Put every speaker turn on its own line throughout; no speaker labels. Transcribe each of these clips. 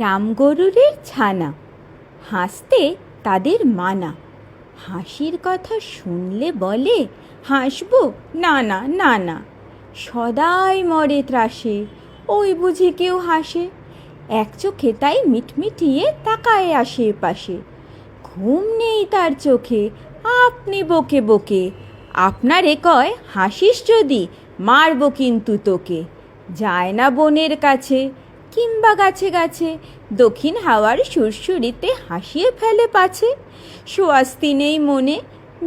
রামগরুরের ছানা, হাসতে তাদের মানা। হাসির কথা শুনলে বলে, হাসবো না না না না। সদাই মরে ত্রাসে, ওই বুঝি কেউ হাসে। এক চোখে তাই মিটমিটিয়ে তাকায় আশেপাশে। ঘুম নেই তার চোখে, আপনি বকে বকে। আপনারে কয়, হাসিস যদি মারবো কিন্তু তোকে। যায় না বনের কাছে কিংবা গাছে গাছে, দক্ষিণ হাওয়ার সুরসুরিতে হাসিয়ে ফেলে পাছে। সোয়াস্তি নেই মনে,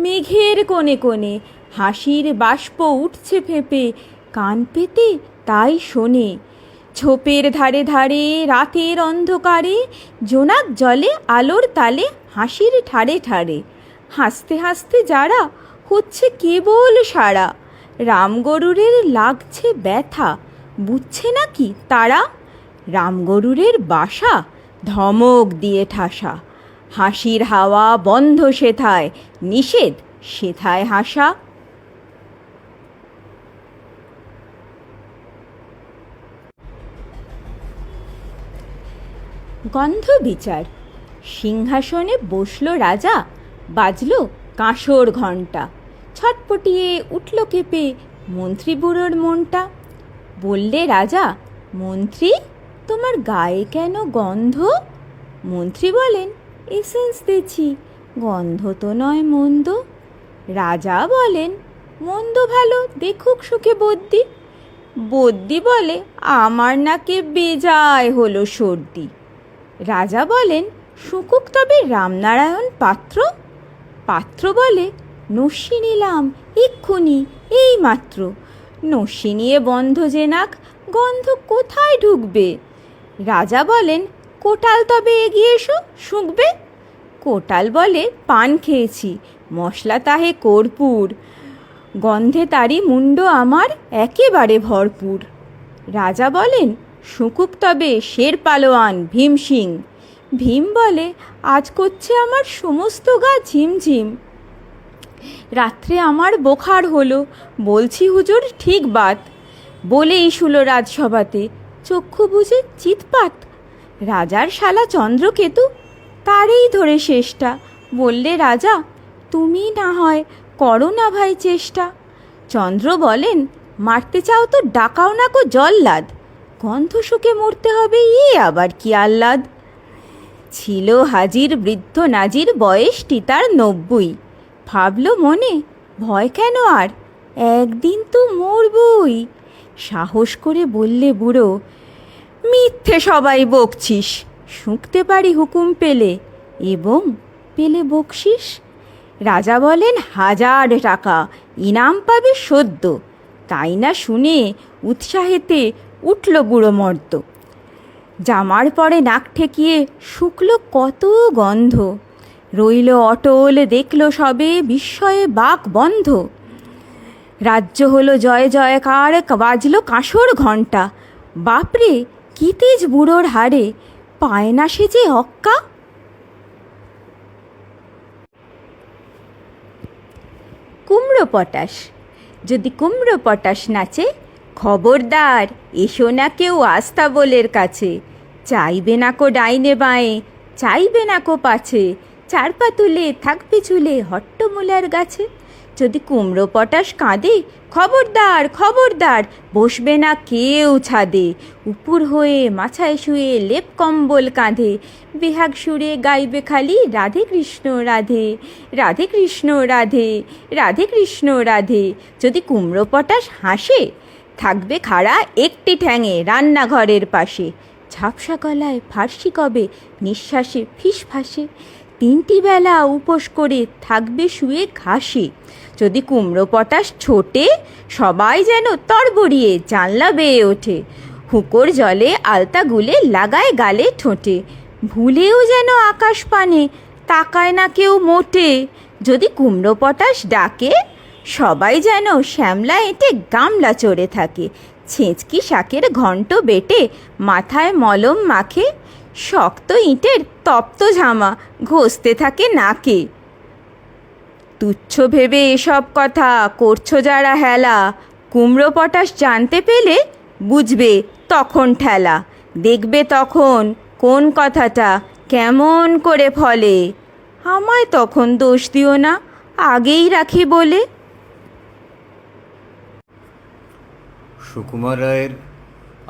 মেঘের কোণে কোণে হাসির বাষ্প উঠছে ফেঁপে। কান পেতে তাই শোনে। ঝোপের ধারে ধারে রাতের অন্ধকারে, জোনাক জলে আলোর তালে হাসির ঠাড়ে ঠাড়ে। হাসতে হাসতে যারা হচ্ছে কেবল সারা। রামগরুরের লাগছে ব্যথা, বুঝছে নাকি তারা? রামগরুরের বাসা ধমক দিয়ে ঠাসা। হাসির হাওয়া বন্ধ সেথায়, নিষেধ সেথায় হাসা। গন্ধ বিচার। সিংহাসনে বসল রাজা, বাজল কাঁসর ঘণ্টা। ছটপটিয়ে উঠল কেঁপে মন্ত্রী বুড়োর মনটা। বললে রাজা, মন্ত্রী তোমার গায়ে কেন গন্ধ? মন্ত্রী বলেন, এসেন্স দিচ্ছি, গন্ধ তো নয় মন্দ। রাজা বলেন, মন্দ ভালো দেখুক সুখে বদ্যি। বদ্যি বলে, আমার নাকে বেজায় হলো সর্দি। রাজা বলেন, শুকুক তবে রামনারায়ণ পাত্র। পাত্র বলে, নস্যি নিলাম এক্ষুনি এই মাত্র। নস্যি নিয়ে বন্ধ যে নাক, গন্ধ কোথায় ঢুকবে? রাজা বলেন, কোটাল তবে এগিয়ে এসো শুঁকবে। কোটাল বলে, পান খেয়েছি, মশলা তাহে কর্পূর। গন্ধে তারি মুন্ড আমার একেবারে ভরপুর। রাজা বলেন, শুঁকুক তবে শের পালোয়ান ভীম সিং। ভীম বলে, আজ করছে আমার সমস্ত গা ঝিমঝিম। রাত্রে আমার বোখার হলো, বলছি হুজুর ঠিক বাত। বলেই শুল রাজসভাতে, চক্ষু বুঝে চিৎপাত। রাজার শালা চন্দ্রকেতু, তারই ধরে শেষটা। বললে রাজা, তুমি না হয় করো না ভাই চেষ্টা। চন্দ্র বলেন, মারতে চাও তো ডাকাও না কো জল্লাদ। গন্ধ শুকে মরতে হবে, আবার কি আহ্লাদ। ছিল হাজির বৃদ্ধ নাজির, বয়সটি তার 90। ভাবল মনে, ভয় কেন আর, একদিন তো মরবই। সাহস করে বললে বুড়ো, মিথ্যে সবাই বকছিস, শুঁকতে পারি হুকুম পেলে, এবং পেলে বকশিস। রাজা বলেন, 1000 টাকা ইনাম পাবে সদ্য। তাই না শুনে উৎসাহেতে উঠল বুড়ো মর্দ। জামার পরে নাক ঠেকিয়ে শুকলো কত গন্ধ। রইল অটল, দেখল সবে বিস্ময়ে বাক বন্ধ। রাজ্য হলো জয় জয়কার, বাজল কাঁসর ঘণ্টা। বাপরে কি তেজ বুড়োর হাড়ে, পায় না সে যে অক্কা। কুমড়ো পটাশ। যদি কুমড়ো পটাশ নাচে, খবরদার এসো না কেউ আস্তাবলের কাছে। চাইবে না কো ডাইনে বাঁয়ে, চাইবে না কো পাছে, 4 পা তুলে থাকবে ঝুলে হট্টমূলার গাছে। যদি কুমড়ো পটাশ কাঁদে, খবরদার খবরদার, বসবে না কেউ ছাদে। উপুর হয়ে মাথায় শুয়ে লেপ কম্বল কাঁধে, বেহাগ সুরে গাইবে খালি রাধে কৃষ্ণ রাধে, রাধে কৃষ্ণ রাধে, রাধে কৃষ্ণ রাধে। যদি কুমড়ো পটাশ হাসে, থাকবে খাড়া একটি ঠ্যাঙে রান্নাঘরের পাশে। ঝাপসা গলায় ফার্সি কবে, নিঃশ্বাসে ফিস ফাঁসে। 3টি বেলা উপোস করে থাকবে শুয়ে ঘাসে। যদি কুমড়ো পটাশ ছোটে, সবাই যেন তড়বড়িয়ে জানলা বেয়ে ওঠে। হুঁকোর জলে আলতা গুলে লাগায় গালে ঠোঁটে। ভুলেও যেন আকাশ পানে তাকায় না কেউ মোটে। যদি কুমড়ো পটাশ ডাকে, সবাই যেন শ্যামলা এঁটে গামলা চড়ে থাকে। ছেঁচকি শাকের ঘণ্ট বেটে মাথায় মলম মাখে। শক্ত ইঁটের তপ্ত ঝামা ঘষতে থাকে নাকে। তুচ্ছ ভেবে এসব কথা করছো যারা হেলা, কুমড়ো পটাশ জানতে পেলে বুঝবে তখন ঠেলা। দেখবে তখন কোন কথাটা কেমন করে ফলে? আমায় তখন দোষ দিও না, আগেই রাখি বলে।
সুকুমার রায়ের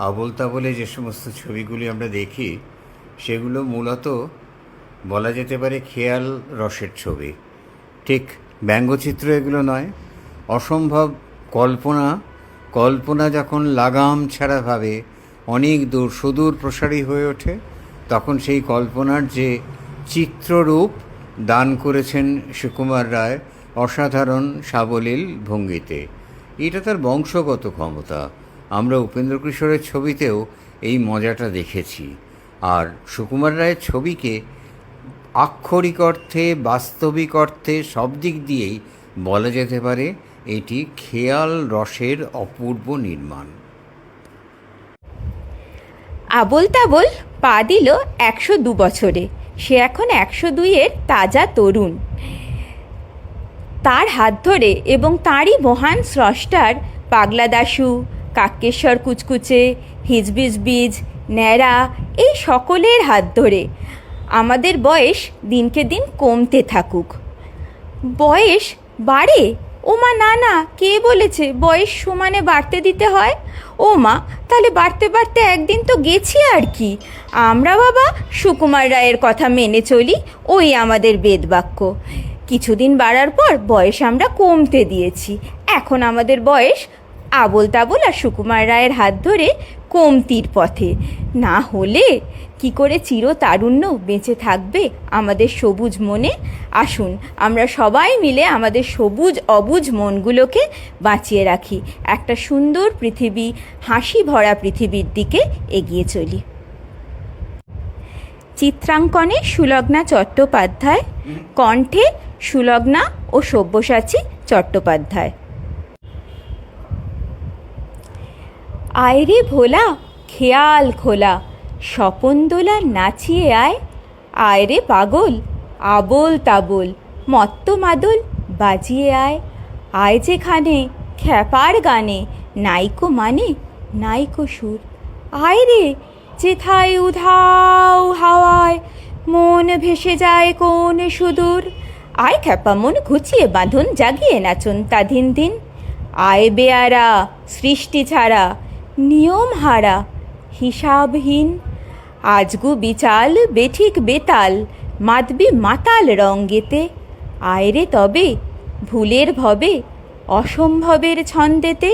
আবোল তাবোলে যে সমস্ত ছবিগুলি আমরা দেখি, সেগুলো মূলত বলা যেতে পারে খেয়াল রসের ছবি। ঠিক ব্যঙ্গচিত্র এগুলো নয়, অসম্ভব কল্পনা। কল্পনা যখন লাগাম ছাড়াভাবে অনেক দূর সুদূর প্রসারী হয়ে ওঠে, তখন সেই কল্পনার যে চিত্ররূপ দান করেছেন সুকুমার রায় অসাধারণ সাবলীল ভঙ্গিতে, এটা তার বংশগত ক্ষমতা। আমরা উপেন্দ্র কিশোরের ছবিতেও এই মজাটা দেখেছি। আর সুকুমার রায়ের ছবিকে আক্ষরিক অর্থে, বাস্তবিক অর্থে সব দিক দিয়েই বলা যেতে পারে এটি খেয়াল রসের অপূর্ব নির্মাণ।
আবোল তাবোল পা দিল 102 বছরে। সে এখন 102-এর তাজা তরুণ। তার হাত ধরে এবং তাঁরই মহান স্রষ্টার পাগলা দাশু, কাক্যেশ্বর কুচকুচে, হিজবিজ বীজ, ন্যাড়া, এই সকলের হাত ধরে আমাদের বয়স দিনকে দিন কমতে থাকুক। বয়স বাড়ে? ও মা, না না, কে বলেছে বয়স সমানে বাড়তে দিতে হয়? ও মা, তাহলে বাড়তে বাড়তে একদিন তো গেছি আর কি। আমরা বাবা সুকুমার রায়ের কথা মেনে চলি, ওই আমাদের বেদবাক্য। কিছুদিন বাড়ার পর বয়স আমরা কমতে দিয়েছি। এখন আমাদের বয়স আবোল তাবোল আর সুকুমার রায়ের হাত ধরে কমতির পথে। না হলে কি করে চিরতারুণ্য বেঁচে থাকবে আমাদের সবুজ মনে? আসুন আমরা সবাই মিলে আমাদের সবুজ অবুজ মনগুলোকে বাঁচিয়ে রাখি, একটা সুন্দর পৃথিবী, হাসি ভরা পৃথিবীর দিকে এগিয়ে চলি। চিত্রাঙ্কনে সুলগ্না চট্টোপাধ্যায়, কণ্ঠে সুলগ্না ও সব্যসাচী চট্টোপাধ্যায়। আয়রে ভোলা খেয়াল খোলা, স্বপন দোলা নাচিয়ে আয়। আয়রে পাগল আবোল তাবোল, মত্ত মাদল বাজিয়ে আয়। আয় যেখানে খ্যাপার গানে, নাইকো মানে নাইকো সুর। আয় রে যেথায় উধাও হাওয়ায়, মন ভেসে যায় কোন সুদূর। আয় খ্যাপা মন ঘুচিয়ে বাঁধন জাগিয়ে নাচন তা দিন দিন। আয় বেয়ারা সৃষ্টি ছাড়া, নিয়ম হারা হিসাবহীন। আজগু বিচাল বেঠিক বেতাল, মাতবি মাতাল রঙ্গেতে। আয় রে তবে ভুলের ভবে, অসম্ভবের ছন্দেতে।